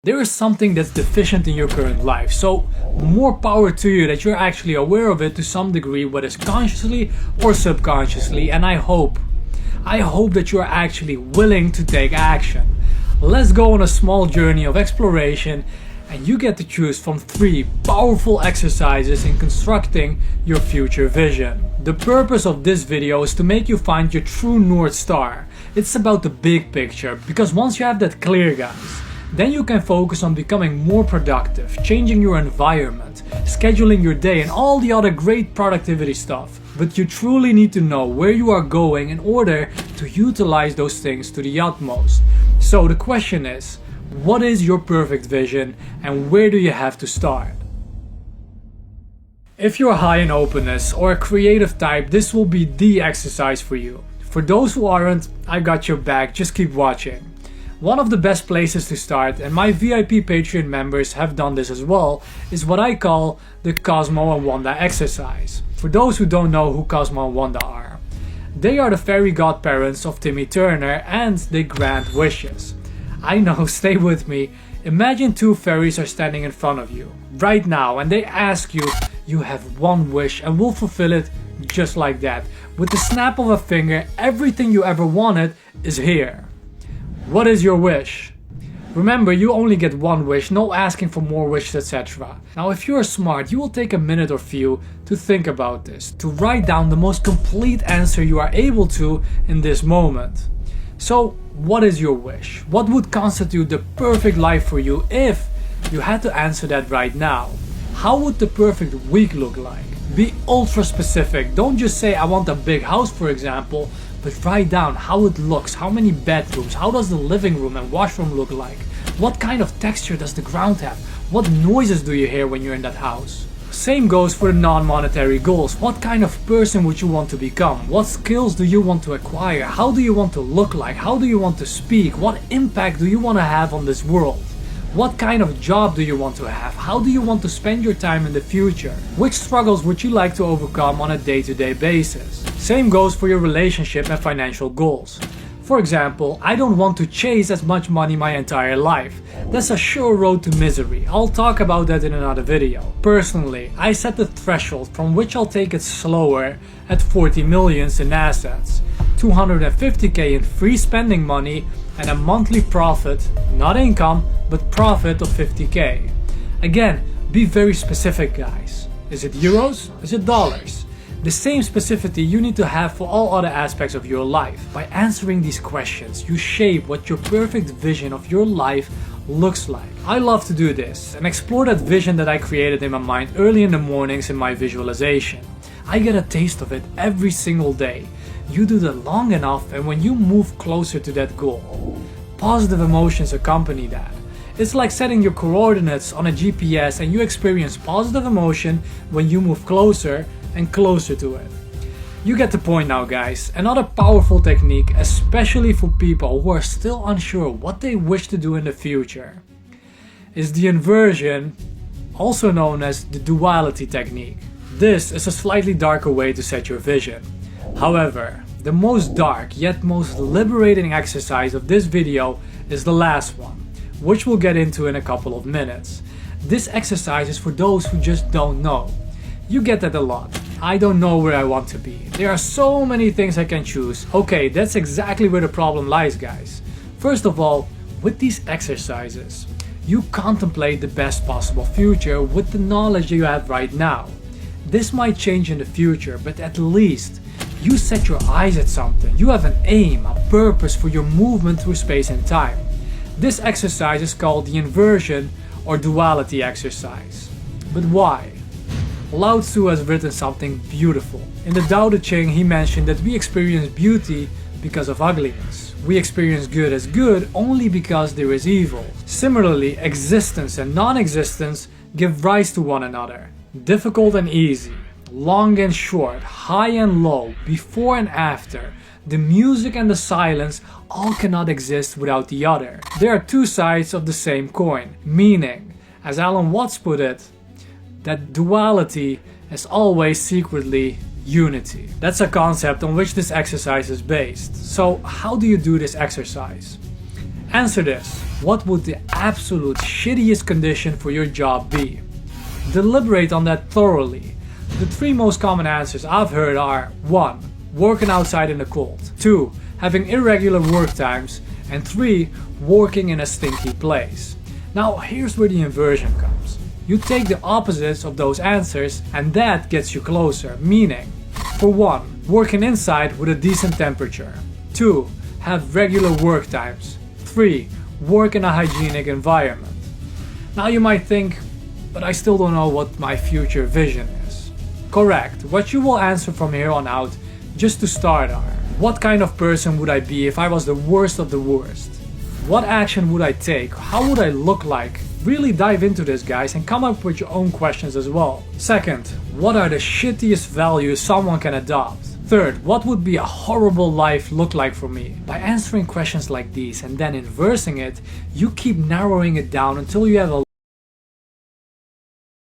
There is something that's deficient in your current life, so more power to you that you're actually aware of it to some degree, whether it's consciously or subconsciously, and I hope that you are actually willing to take action. Let's go on a small journey of exploration, and you get to choose from 3 powerful exercises in constructing your future vision. The purpose of this video is to make you find your true North Star. It's about the big picture, because once you have that clear, guys, then you can focus on becoming more productive, changing your environment, scheduling your day and all the other great productivity stuff. But you truly need to know where you are going in order to utilize those things to the utmost. So the question is, what is your perfect vision and where do you have to start? If you're high in openness or a creative type, this will be the exercise for you. For those who aren't, I got your back, just keep watching. One of the best places to start, and my VIP Patreon members have done this as well, is what I call the Cosmo and Wanda exercise. For those who don't know who Cosmo and Wanda are, they are the fairy godparents of Timmy Turner and they grant wishes. I know, stay with me. Imagine 2 fairies are standing in front of you right now and they ask you, you have one wish and we'll fulfill it just like that. With the snap of a finger, everything you ever wanted is here. What is your wish? Remember, you only get one wish, no asking for more wishes, etc. Now if you are smart, you will take a minute or few to think about this, to write down the most complete answer you are able to in this moment. So what is your wish? What would constitute the perfect life for you if you had to answer that right now? How would the perfect week look like? Be ultra specific. Don't just say I want a big house, for example, but write down how it looks, how many bedrooms, how does the living room and washroom look like? What kind of texture does the ground have? What noises do you hear when you're in that house? Same goes for the non-monetary goals. What kind of person would you want to become? What skills do you want to acquire? How do you want to look like? How do you want to speak? What impact do you want to have on this world? What kind of job do you want to have? How do you want to spend your time in the future? Which struggles would you like to overcome on a day-to-day basis? Same goes for your relationship and financial goals. For example, I don't want to chase as much money my entire life. That's a sure road to misery. I'll talk about that in another video. Personally, I set the threshold from which I'll take it slower at 40 millions in assets, 250k in free spending money, and a monthly profit, not income, but profit of 50k. Again, be very specific, guys. Is it euros? Is it dollars? The same specificity you need to have for all other aspects of your life. By answering these questions, you shape what your perfect vision of your life looks like. I love to do this and explore that vision that I created in my mind early in the mornings in my visualization. I get a taste of it every single day. You do that long enough, and when you move closer to that goal, positive emotions accompany that. It's like setting your coordinates on a GPS and you experience positive emotion when you move closer and closer to it. You get the point now, guys. Another powerful technique, especially for people who are still unsure what they wish to do in the future, is the inversion, also known as the duality technique. This is a slightly darker way to set your vision. However, the most dark yet most liberating exercise of this video is the last one, which we'll get into in a couple of minutes. This exercise is for those who just don't know. You get that a lot. I don't know where I want to be. There are so many things I can choose. Okay, that's exactly where the problem lies, guys. First of all, with these exercises, you contemplate the best possible future with the knowledge you have right now. This might change in the future, but at least you set your eyes at something. You have an aim, a purpose for your movement through space and time. This exercise is called the inversion or duality exercise. But why? Lao Tzu has written something beautiful. In the Tao Te Ching, he mentioned that we experience beauty because of ugliness. We experience good as good only because there is evil. Similarly, existence and non-existence give rise to one another. Difficult and easy, long and short, high and low, before and after, the music and the silence all cannot exist without the other. There are 2 sides of the same coin, meaning, as Alan Watts put it, that duality is always secretly unity. That's a concept on which this exercise is based. So how do you do this exercise? Answer this. what would the absolute shittiest condition for your job be? Deliberate on that thoroughly. The 3 most common answers I've heard are 1. Working outside in the cold, 2. Having irregular work times, and 3. Working in a stinky place. Now here's where the inversion comes. You take the opposites of those answers and that gets you closer, meaning for 1. Working inside with a decent temperature, 2. Have regular work times, 3. Work in a hygienic environment. Now you might think, but I still don't know what my future vision is. Correct, what you will answer from here on out, just to start are, what kind of person would I be if I was the worst of the worst? What action would I take? How would I look like? Really dive into this, guys, and come up with your own questions as well. Second, what are the shittiest values someone can adopt? Third, what would be a horrible life look like for me? By answering questions like these and then inversing it, you keep narrowing it down until you have a